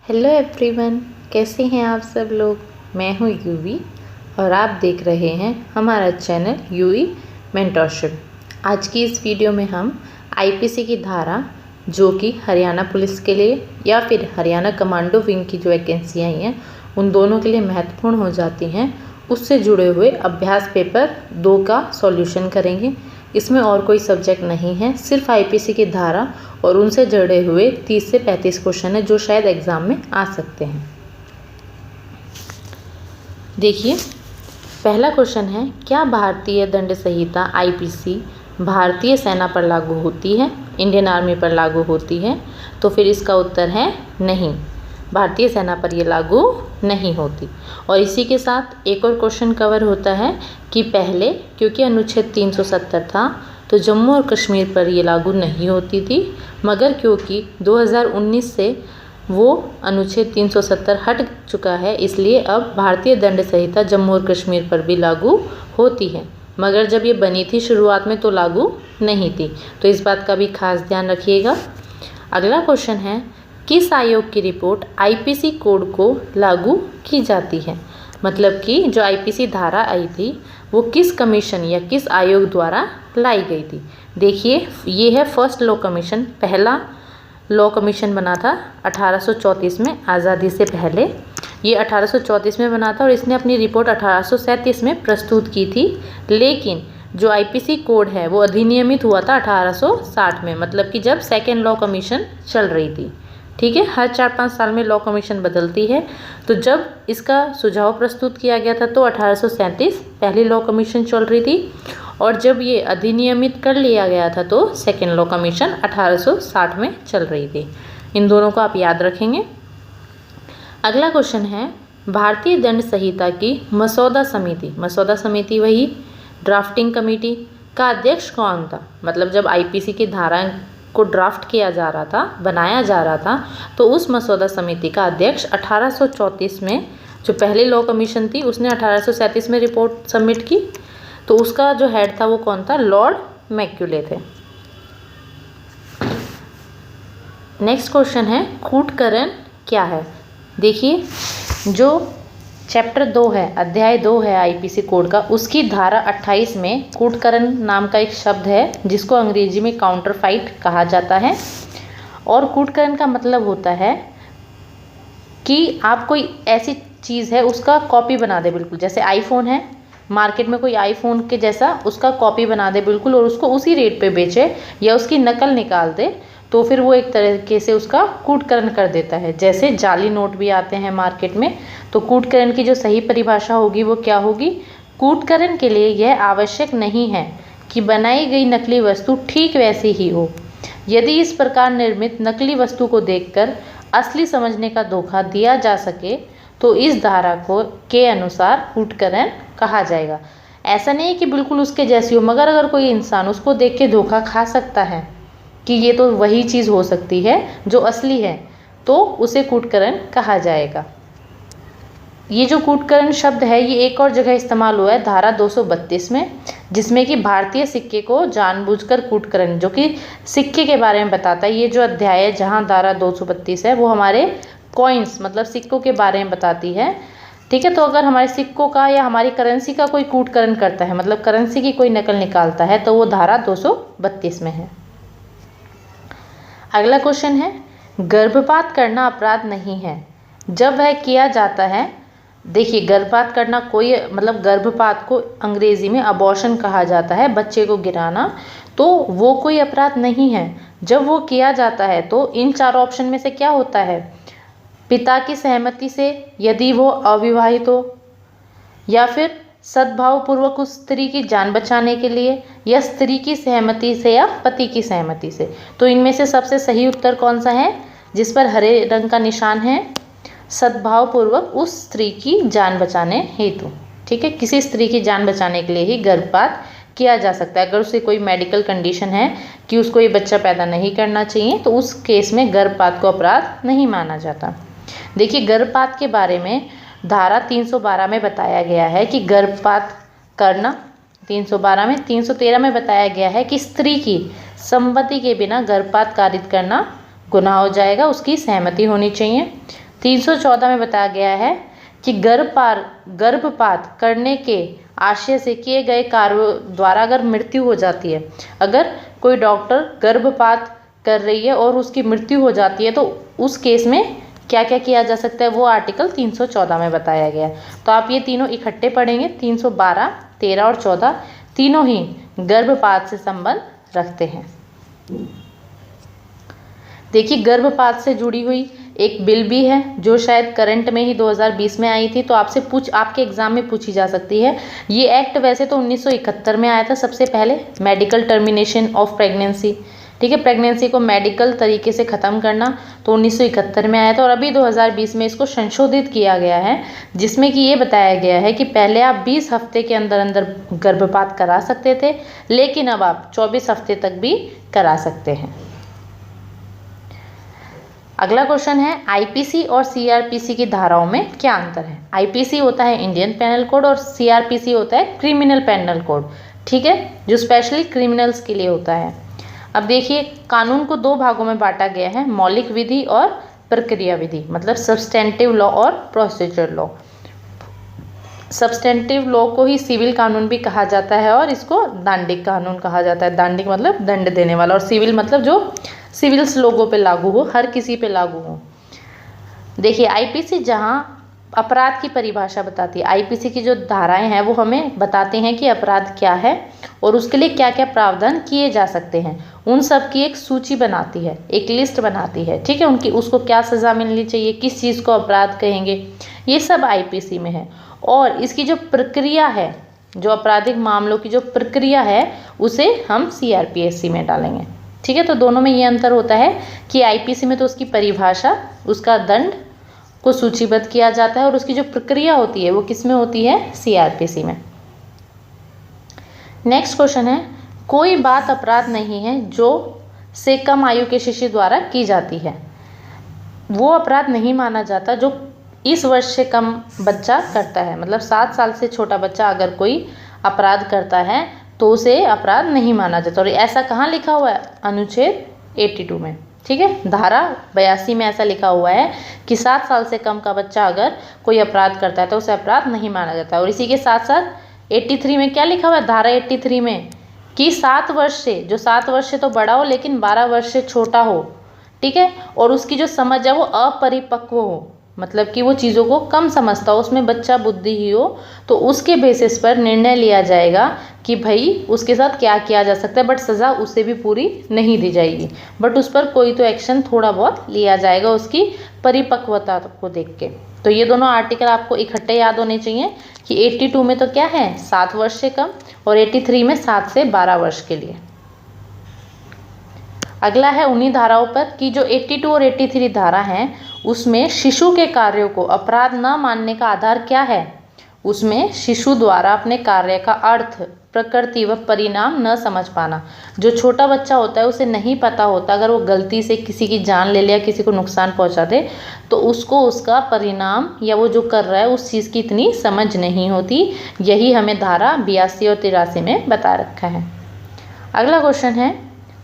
Hello everyone, कैसे हैं आप सब लोग। मैं हूँ यूवी और आप देख रहे हैं हमारा चैनल यूवी मेंटरशिप। आज की इस वीडियो में हम आईपीसी की धारा जो कि हरियाणा पुलिस के लिए या फिर हरियाणा कमांडो विंग की जो वैकेंसी आई हैं उन दोनों के लिए महत्वपूर्ण हो जाती हैं, उससे जुड़े हुए अभ्यास पेपर 2 का सॉल्यूशन करेंगे। इसमें और कोई सब्जेक्ट नहीं है, सिर्फ आईपीसी की धारा और उनसे जुड़े हुए 30 से 35 क्वेश्चन है जो शायद एग्ज़ाम में आ सकते हैं। देखिए, पहला क्वेश्चन है, क्या भारतीय दंड संहिता आईपीसी भारतीय सेना पर लागू होती है, इंडियन आर्मी पर लागू होती है? तो फिर इसका उत्तर है नहीं, भारतीय सेना पर ये लागू नहीं होती। और इसी के साथ एक और क्वेश्चन कवर होता है कि पहले क्योंकि अनुच्छेद 370 था तो जम्मू और कश्मीर पर ये लागू नहीं होती थी, मगर क्योंकि 2019 से वो अनुच्छेद 370 हट चुका है इसलिए अब भारतीय दंड संहिता जम्मू और कश्मीर पर भी लागू होती है। मगर जब ये बनी थी शुरुआत में तो लागू नहीं थी, तो इस बात का भी खास ध्यान रखिएगा। अगला क्वेश्चन है, किस आयोग की रिपोर्ट आईपीसी कोड को लागू की जाती है? मतलब कि जो आईपीसी धारा आई थी वो किस कमीशन या किस आयोग द्वारा लाई गई थी। देखिए, ये है फर्स्ट लॉ कमीशन। पहला लॉ कमीशन बना था 1834 में, आज़ादी से पहले। ये 1834 में बना था और इसने अपनी रिपोर्ट 1837 में प्रस्तुत की थी। लेकिन जो आईपीसी कोड है वो अधिनियमित हुआ था 1860 में, मतलब कि जब सेकेंड लॉ कमीशन चल रही थी। ठीक है, हर 4-5 साल में लॉ कमीशन बदलती है। तो जब इसका सुझाव प्रस्तुत किया गया था तो 1837 पहली लॉ कमीशन चल रही थी, और जब ये अधिनियमित कर लिया गया था तो सेकेंड लॉ कमीशन 1860 में चल रही थी। इन दोनों को आप याद रखेंगे। अगला क्वेश्चन है, भारतीय दंड संहिता की मसौदा समिति वही ड्राफ्टिंग कमेटी का अध्यक्ष कौन था? मतलब जब आईपीसी की धारा को ड्राफ्ट किया जा रहा था, बनाया जा रहा था, तो उस मसौदा समिति का अध्यक्ष 1834 में जो पहली लॉ कमीशन थी उसने 1837 में रिपोर्ट सबमिट की, तो उसका जो हेड था वो कौन था? लॉर्ड मैक्यूले थे। नेक्स्ट क्वेश्चन है, कूटकरण क्या है? देखिए, जो चैप्टर 2 है, अध्याय 2 है आईपीसी कोड का, उसकी धारा 28 में कूटकरण नाम का एक शब्द है जिसको अंग्रेजी में काउंटर फाइट कहा जाता है। और कूटकरण का मतलब होता है कि आप कोई ऐसी चीज़ है उसका कॉपी बना दे, बिल्कुल जैसे आईफोन है, मार्केट में कोई आईफोन के जैसा उसका कॉपी बना दे बिल्कुल, और उसको उसी रेट पे बेचे या उसकी नकल निकाल दे, तो फिर वो एक तरीके से उसका कूटकरण कर देता है। जैसे जाली नोट भी आते हैं मार्केट में, तो कूटकरण की जो सही परिभाषा होगी वो क्या होगी? कूटकरण के लिए यह आवश्यक नहीं है कि बनाई गई नकली वस्तु ठीक वैसी ही हो। यदि इस प्रकार निर्मित नकली वस्तु को देखकर असली समझने का धोखा दिया जा सके तो इस धारा के अनुसार कूटकरण कहा जाएगा। ऐसा नहीं है कि बिल्कुल उसके जैसी हो, मगर अगर कोई इंसान उसको देख के धोखा खा सकता है कि ये तो वही चीज़ हो सकती है जो असली है, तो उसे कूटकरण कहा जाएगा। ये जो कूटकरण शब्द है ये एक और जगह इस्तेमाल हुआ है, धारा 232 में, जिसमें कि भारतीय सिक्के को जानबूझकर कूटकरण, जो कि सिक्के के बारे में बताता है। ये जो अध्याय है जहाँ धारा 232 है वो हमारे कॉइन्स मतलब सिक्कों के बारे में बताती है। ठीक है, तो अगर हमारे सिक्कों का या हमारी करेंसी का कोई कूटकरण करता है, मतलब करेंसी की कोई नकल निकालता है, तो वो धारा 232 में है। अगला क्वेश्चन है, गर्भपात करना अपराध नहीं है जब वह किया जाता है। देखिए, गर्भपात करना कोई मतलब गर्भपात को अंग्रेजी में अबॉर्शन कहा जाता है, बच्चे को गिराना, तो वो कोई अपराध नहीं है जब वो किया जाता है। तो इन 4 ऑप्शन में से क्या होता है? पिता की सहमति से यदि वो अविवाहित हो, या फिर सद्भावपूर्वक उस स्त्री की जान बचाने के लिए, या स्त्री की सहमति से या पति की सहमति से। तो इनमें से सबसे सही उत्तर कौन सा है जिस पर हरे रंग का निशान है? सद्भावपूर्वक उस स्त्री की जान बचाने हेतु। ठीक है, किसी स्त्री की जान बचाने के लिए ही गर्भपात किया जा सकता है। अगर उसे कोई मेडिकल कंडीशन है कि उसको ये बच्चा पैदा नहीं करना चाहिए तो उस केस में गर्भपात को अपराध नहीं माना जाता। देखिए, गर्भपात के बारे में धारा 312 में बताया गया है कि गर्भपात करना, 312 में, 313 में बताया गया है कि स्त्री की सम्मति के बिना गर्भपात कारित करना गुनाह हो जाएगा, उसकी सहमति होनी चाहिए। 314 में बताया गया है कि गर्भपात करने के आशय से किए गए कार्यों द्वारा अगर मृत्यु हो जाती है, अगर कोई डॉक्टर गर्भपात कर रही है और उसकी मृत्यु हो जाती है, तो उस केस में क्या क्या किया जा सकता है, वो आर्टिकल 314 में बताया गया है। तो आप ये तीनों इकट्ठे पढ़ेंगे। 312, 13 और 14 तीनों ही गर्भपात से संबंध रखते हैं। देखिए, गर्भपात से जुड़ी हुई एक बिल भी है जो शायद करंट में ही 2020 में आई थी, तो आपके एग्जाम में पूछी जा सकती है। ये एक्ट वैसे तो 1971 में आया था सबसे पहले, मेडिकल टर्मिनेशन ऑफ प्रेगनेंसी, ठीक है, प्रेगनेंसी को मेडिकल तरीके से ख़त्म करना, तो 1971 में आया था। और अभी 2020 में इसको संशोधित किया गया है, जिसमें कि ये बताया गया है कि पहले आप 20 हफ्ते के अंदर अंदर गर्भपात करा सकते थे, लेकिन अब आप 24 हफ्ते तक भी करा सकते हैं। अगला क्वेश्चन है, आईपीसी और सीआरपीसी की धाराओं में क्या अंतर है। आईपीसी होता है इंडियन पेनल कोड और सीआरपीसी होता है क्रिमिनल पेनल कोड, ठीक है, जो स्पेशली क्रिमिनल्स के लिए होता है। अब देखिए, कानून को दो भागों में बांटा गया है, मौलिक विधि और प्रक्रिया विधि, मतलब सब्सटेंटिव लॉ और प्रोसीजर लॉ। सब्सटेंटिव लॉ को ही सिविल कानून भी कहा जाता है और इसको दांडिक कानून कहा जाता है। दांडिक मतलब दंड देने वाला, और सिविल मतलब जो सिविल्स लोगों पे लागू हो, हर किसी पे लागू हो। देखिए, आईपीसी जहाँ अपराध की परिभाषा बताती है, आईपीसी की जो धाराएं हैं वो हमें बताती हैं कि अपराध क्या है और उसके लिए क्या क्या प्रावधान किए जा सकते हैं, उन सब की एक सूची बनाती है, एक लिस्ट बनाती है, ठीक है, उसको क्या सज़ा मिलनी चाहिए, किस चीज़ को अपराध कहेंगे, ये सब आईपीसी में है। और इसकी जो प्रक्रिया है, जो आपराधिक मामलों की जो प्रक्रिया है, उसे हम सीआरपीसी में डालेंगे, ठीक है। तो दोनों में ये अंतर होता है कि आईपीसी में तो उसकी परिभाषा, उसका दंड को सूचीबद्ध किया जाता है, और उसकी जो प्रक्रिया होती है वो किस में होती है, सीआरपीसी में। नेक्स्ट क्वेश्चन है, कोई बात अपराध नहीं है जो से कम आयु के शिशु द्वारा की जाती है। वो अपराध नहीं माना जाता जो इस वर्ष से कम बच्चा करता है, मतलब 7 साल से छोटा बच्चा अगर कोई अपराध करता है तो उसे अपराध नहीं माना जाता। और ऐसा कहाँ लिखा हुआ है, अनुच्छेद 82 में, ठीक है, धारा 82 में ऐसा लिखा हुआ है कि 7 साल से कम का बच्चा अगर कोई अपराध करता है तो उसे अपराध नहीं माना जाता। और इसी के साथ साथ 83 में क्या लिखा हुआ है, धारा 83 में, कि 7 वर्ष से, जो 7 वर्ष से तो बड़ा हो लेकिन 12 वर्ष से छोटा हो, ठीक है, और उसकी जो समझ है वो अपरिपक्व हो, मतलब कि वो चीज़ों को कम समझता हो, उसमें बच्चा बुद्धि ही हो, तो उसके बेसिस पर निर्णय लिया जाएगा कि भाई उसके साथ क्या किया जा सकता है, बट सज़ा उसे भी पूरी नहीं दी जाएगी, बट उस पर कोई तो एक्शन थोड़ा बहुत लिया जाएगा उसकी परिपक्वता को देख के। तो ये दोनों आर्टिकल आपको इकट्ठे याद होने चाहिए कि 82 में तो क्या है, 7 वर्ष से कम, और 83 में 7 से 12 वर्ष के लिए। अगला है उन्हीं धाराओं पर कि जो 82 और 83 धारा हैं उसमें शिशु के कार्यों को अपराध न मानने का आधार क्या है। उसमें शिशु द्वारा अपने कार्य का अर्थ, प्रकृति व परिणाम न समझ पाना। जो छोटा बच्चा होता है उसे नहीं पता होता, अगर वो गलती से किसी की जान ले ले या किसी को नुकसान पहुंचा दे तो उसको उसका परिणाम या वो जो कर रहा है उस चीज़ की इतनी समझ नहीं होती। यही हमें धारा 82 और 83 में बता रखा है। अगला क्वेश्चन है,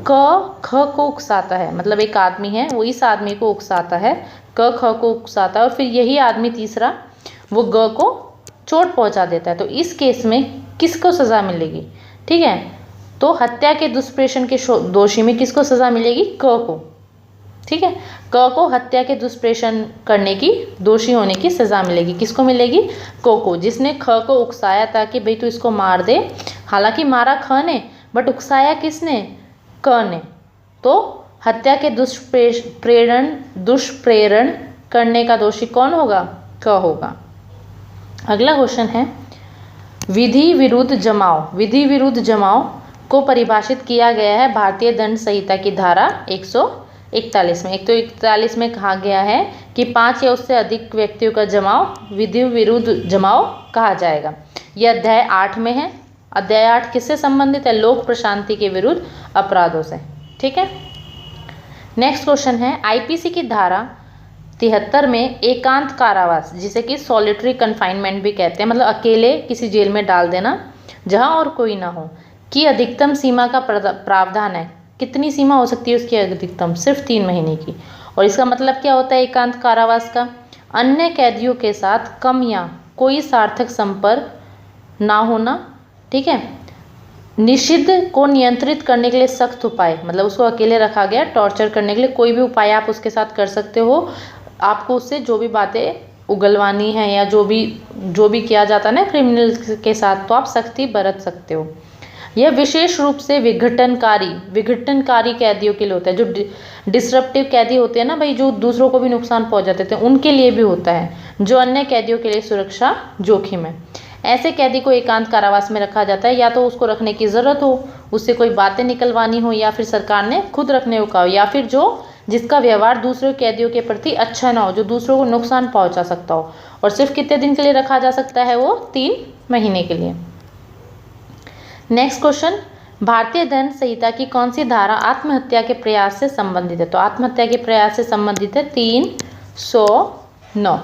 क ख को उकसाता है, मतलब एक आदमी है वो इस आदमी को उकसाता है, क ख को उकसाता है, और फिर यही आदमी तीसरा वो ग को चोट पहुंचा देता है। तो इस केस में किसको सज़ा मिलेगी, ठीक है, तो हत्या के दुष्प्रेषण के दोषी में किसको सज़ा मिलेगी, क को, ठीक है, क को हत्या के दुष्प्रेषण करने की दोषी होने की सज़ा मिलेगी। किसको मिलेगी, को, जिसने ख को उकसाया था कि भाई तू इसको मार दे, हालांकि मारा ख ने बट उकसाया किसने, क ने, तो हत्या के दुष्प्रेरण करने का दोषी कौन होगा, क होगा। अगला क्वेश्चन है, विधि विरुद्ध जमाव। विधि विरुद्ध जमाव को परिभाषित किया गया है भारतीय दंड संहिता की धारा 141 में। 141 में कहा गया है कि 5 या उससे अधिक व्यक्तियों का जमाव विधि विरुद्ध जमाव कहा जाएगा। यह अध्याय 8 में है। अध्याय 8 किससे संबंधित है, लोक प्रशांति के विरुद्ध अपराधों से, ठीक है। नेक्स्ट क्वेश्चन है, आईपीसी की धारा 73 में एकांत कारावास, जिसे कि सॉलिटरी कन्फाइनमेंट भी कहते हैं, मतलब अकेले किसी जेल में डाल देना जहां और कोई ना हो, की अधिकतम सीमा का प्रावधान है। कितनी सीमा हो सकती है उसकी अधिकतम, सिर्फ 3 महीने की। और इसका मतलब क्या होता है एकांत कारावास का, अन्य कैदियों के साथ कम या कोई सार्थक संपर्क ना होना, ठीक है। निषिद्ध को नियंत्रित करने के लिए सख्त उपाय, मतलब उसको अकेले रखा गया, टॉर्चर करने के लिए कोई भी उपाय आप उसके साथ कर सकते हो। आपको उससे जो भी बातें उगलवानी है या जो भी किया जाता है ना क्रिमिनल के साथ, तो आप सख्ती बरत सकते हो। यह विशेष रूप से विघटनकारी कैदियों के लिए होता है। जो डिसरप्टिव कैदी होते हैं ना भाई, जो दूसरों को भी नुकसान पहुंचा देते हैं, उनके लिए भी होता है। जो अन्य कैदियों के लिए सुरक्षा जोखिम है, ऐसे कैदी को एकांत कारावास में रखा जाता है। या तो उसको रखने की ज़रूरत हो, उससे कोई बातें निकलवानी हो, या फिर सरकार ने खुद रखने को कहा हो, या फिर जिसका व्यवहार दूसरे कैदियों के प्रति अच्छा ना हो, जो दूसरों को नुकसान पहुंचा सकता हो। और सिर्फ कितने दिन के लिए रखा जा सकता है? वो 3 महीने के लिए। नेक्स्ट क्वेश्चन, भारतीय दंड संहिता की कौन सी धारा आत्महत्या के प्रयास से संबंधित है? तो आत्महत्या के प्रयास से संबंधित है 309।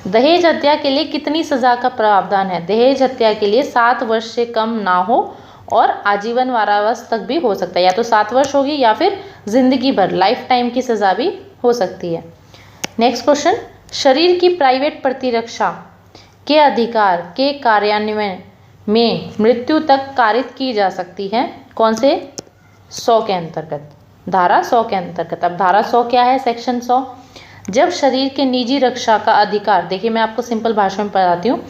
दहेज हत्या के लिए कितनी सजा का प्रावधान है? दहेज हत्या के लिए 7 वर्ष से कम ना हो और आजीवन कारावास तक भी हो सकता है। या तो 7 वर्ष होगी या फिर जिंदगी भर, लाइफ टाइम की सजा भी हो सकती है। नेक्स्ट क्वेश्चन, शरीर की प्राइवेट प्रतिरक्षा के अधिकार के कार्यान्वयन में मृत्यु तक कारित की जा सकती है? कौन से? 100 के अंतर्गत, धारा 100 के अंतर्गत। अब धारा 100 क्या है? सेक्शन 100, जब शरीर के निजी रक्षा का अधिकार, देखिए मैं आपको सिंपल भाषा में बताती हूँ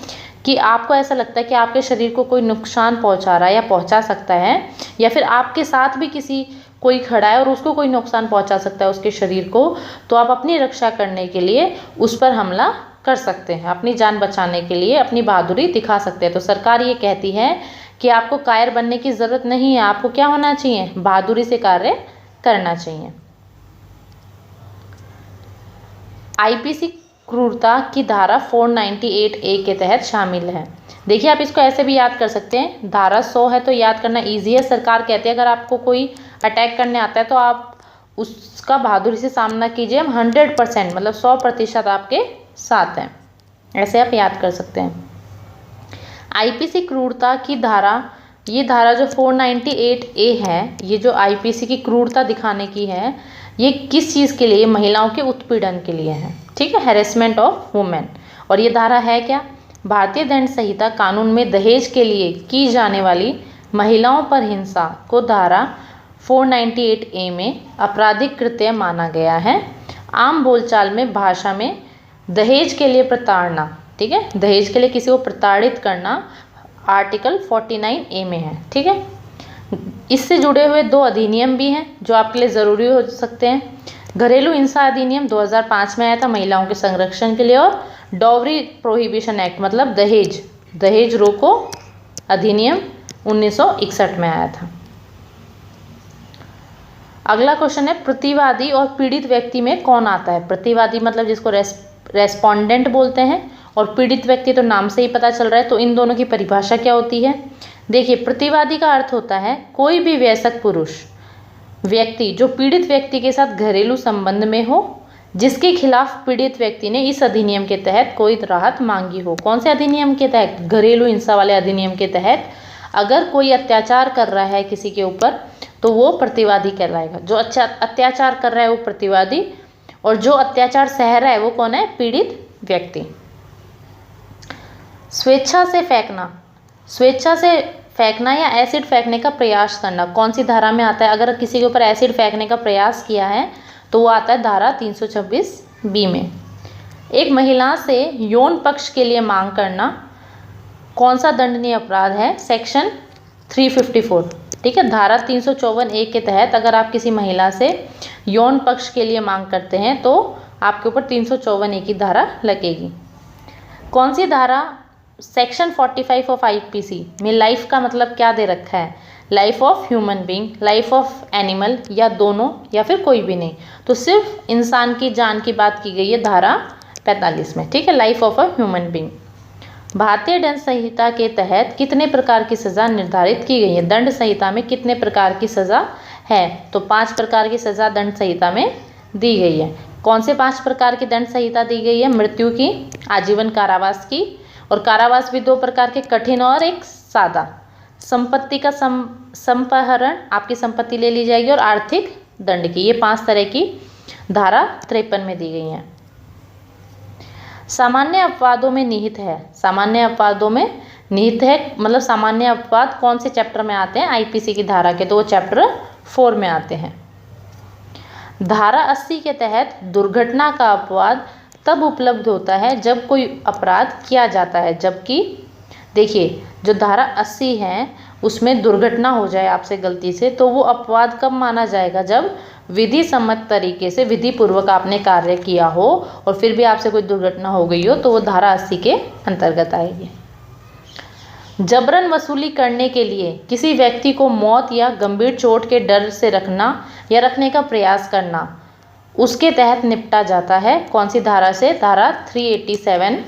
कि आपको ऐसा लगता है कि आपके शरीर को कोई नुकसान पहुँचा रहा है या पहुँचा सकता है, या फिर आपके साथ भी कोई खड़ा है और उसको कोई नुकसान पहुँचा सकता है उसके शरीर को, तो आप अपनी रक्षा करने के लिए उस पर हमला कर सकते हैं, अपनी जान बचाने के लिए अपनी बहादुरी दिखा सकते हैं। तो सरकार ये कहती है कि आपको कायर बनने की ज़रूरत नहीं है, आपको क्या होना चाहिए? बहादुरी से कार्य करना चाहिए। आईपीसी क्रूरता की धारा 498A के तहत शामिल है। देखिए आप इसको ऐसे भी याद कर सकते हैं, धारा 100 है तो याद करना ईजी है। सरकार कहती है अगर आपको कोई अटैक करने आता है तो आप उसका बहादुरी से सामना कीजिए, हम 100% मतलब 100% आपके साथ हैं, ऐसे आप याद कर सकते हैं। आईपीसी क्रूरता की धारा, ये धारा जो 498A है, ये जो आईपीसी की क्रूरता दिखाने की है, ये किस चीज़ के लिए? महिलाओं के उत्पीड़न के लिए है, ठीक है, हैरेसमेंट ऑफ वुमेन। और ये धारा है क्या? भारतीय दंड संहिता कानून में दहेज के लिए की जाने वाली महिलाओं पर हिंसा को धारा 498A में आपराधिक कृत्य माना गया है। आम बोलचाल में भाषा में दहेज के लिए प्रताड़ना, ठीक है, दहेज के लिए किसी को प्रताड़ित करना आर्टिकल 49A में है, ठीक है। इससे जुड़े हुए 2 अधिनियम भी हैं जो आपके लिए ज़रूरी हो सकते हैं। घरेलू हिंसा अधिनियम 2005 में आया था महिलाओं के संरक्षण के लिए, और डॉवरी प्रोहिबिशन एक्ट मतलब दहेज रोको अधिनियम 1961 में आया था। अगला क्वेश्चन है, प्रतिवादी और पीड़ित व्यक्ति में कौन आता है? प्रतिवादी मतलब जिसको रेस्पोंडेंट बोलते हैं, और पीड़ित व्यक्ति तो नाम से ही पता चल रहा है, तो इन दोनों की परिभाषा क्या होती है? देखिए, प्रतिवादी का अर्थ होता है कोई भी वयस्क पुरुष व्यक्ति जो पीड़ित व्यक्ति के साथ घरेलू संबंध में हो, जिसके खिलाफ पीड़ित व्यक्ति ने इस अधिनियम के तहत कोई राहत मांगी हो। कौन से अधिनियम के तहत? घरेलू हिंसा वाले अधिनियम के तहत अगर कोई अत्याचार कर रहा है किसी के ऊपर, तो वो प्रतिवादी कहलाएगा। जो अत्याचार कर रहा है वो प्रतिवादी, और जो अत्याचार सह रहा है वो कौन है? पीड़ित व्यक्ति। स्वेच्छा से फेंकना या एसिड फेंकने का प्रयास करना कौन सी धारा में आता है? अगर किसी के ऊपर एसिड फेंकने का प्रयास किया है तो वो आता है धारा 326B में। एक महिला से यौन पक्ष के लिए मांग करना कौन सा दंडनीय अपराध है? सेक्शन 354, ठीक है। धारा 354A के तहत अगर आप किसी महिला से यौन पक्ष के लिए मांग करते हैं तो आपके ऊपर 354A की धारा लगेगी। कौन सी धारा? सेक्शन 45 ऑफ आईपीसी में लाइफ का मतलब क्या दे रखा है? Life of human being, life of animal, या दोनों, या फिर कोई भी नहीं। तो सिर्फ इंसान की जान की बात की गई है धारा 45 में, ठीक है, life of a human being. भारतीय दंड संहिता के तहत कितने प्रकार की सज़ा निर्धारित की गई है? दंड संहिता में कितने प्रकार की सज़ा है? तो 5 प्रकार की सज़ा दंड संहिता में दी गई है। कौन से 5 प्रकार की दंड संहिता दी गई है? मृत्यु की, आजीवन कारावास की, और कारावास भी 2 प्रकार के, कठिन और एक सादा। संपत्ति का संपहरण, आपकी संपत्ति ले ली जाएगी, और आर्थिक दंड की, ये 5 तरह की धारा 53 में दी गई हैं। सामान्य अपवादों में निहित है, सामान्य अपवादों में निहित है मतलब सामान्य अपवाद कौन से चैप्टर में आते हैं आईपीसी की धारा के, तो वो चैप्टर 4 में आते हैं। धारा 80 के तहत दुर्घटना का अपवाद तब उपलब्ध होता है जब कोई अपराध किया जाता है, जबकि देखिए जो धारा 80 है उसमें दुर्घटना हो जाए आपसे गलती से, तो वो अपवाद कब माना जाएगा, जब विधि सम्मत तरीके से विधि पूर्वक आपने कार्य किया हो और फिर भी आपसे कोई दुर्घटना हो गई हो, तो वो धारा 80 के अंतर्गत आएगी। जबरन वसूली करने के लिए किसी व्यक्ति को मौत या गंभीर चोट के डर से रखना या रखने का प्रयास करना, उसके तहत निपटा जाता है कौन सी धारा से, धारा 387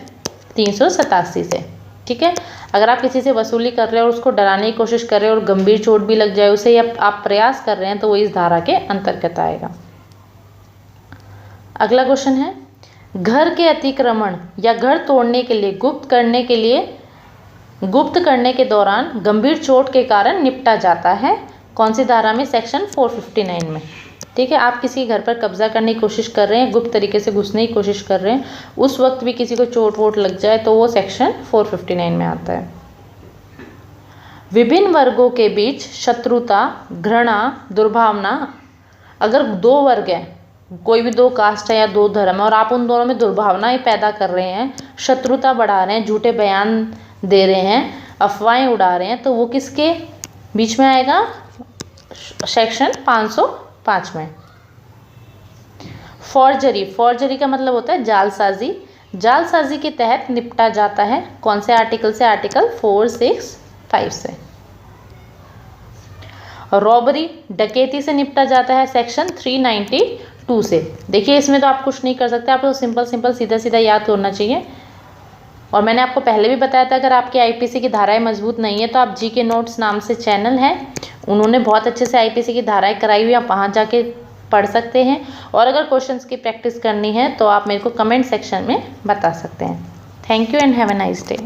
387 से। ठीक है, अगर आप किसी से वसूली कर रहे हो और उसको डराने की कोशिश कर रहे हो और गंभीर चोट भी लग जाए उसे, या आप प्रयास कर रहे हैं, तो वो इस धारा के अंतर्गत आएगा। अगला क्वेश्चन है, घर के अतिक्रमण या घर तोड़ने के लिए गुप्त करने के दौरान गंभीर चोट के कारण निपटा जाता है कौन सी धारा में, सेक्शन 459 में। ठीक है, आप किसी घर पर कब्जा करने की कोशिश कर रहे हैं, गुप्त तरीके से घुसने की कोशिश कर रहे हैं, उस वक्त भी किसी को चोट वोट लग जाए तो वो सेक्शन 459 में आता है। विभिन्न वर्गों के बीच शत्रुता, घृणा, दुर्भावना, अगर दो वर्ग हैं, कोई भी दो कास्ट है या दो धर्म है और आप उन दोनों में दुर्भावनाएं पैदा कर रहे हैं, शत्रुता बढ़ा रहे हैं, झूठे बयान दे रहे हैं, अफवाहें उड़ा रहे हैं, तो वो किसके बीच में आएगा, सेक्शन 505 में। फॉर्जरी का मतलब होता है जालसाजी के तहत निपटा जाता है कौन से आर्टिकल से, आर्टिकल 465 से। रॉबरी, डकैती से निपटा जाता है सेक्शन 392 से। देखिए इसमें तो आप कुछ नहीं कर सकते, आपको सिंपल सीधा याद करना चाहिए। और मैंने आपको पहले भी बताया था, अगर आपकी आईपीसी की धाराएं मजबूत नहीं है तो आप जी के नोट्स नाम से चैनल है, उन्होंने बहुत अच्छे से आईपीसी की धाराएं कराई हुई, आप वहाँ जाके पढ़ सकते हैं। और अगर क्वेश्चंस की प्रैक्टिस करनी है तो आप मेरे को कमेंट सेक्शन में बता सकते हैं। Thank you and have a nice day.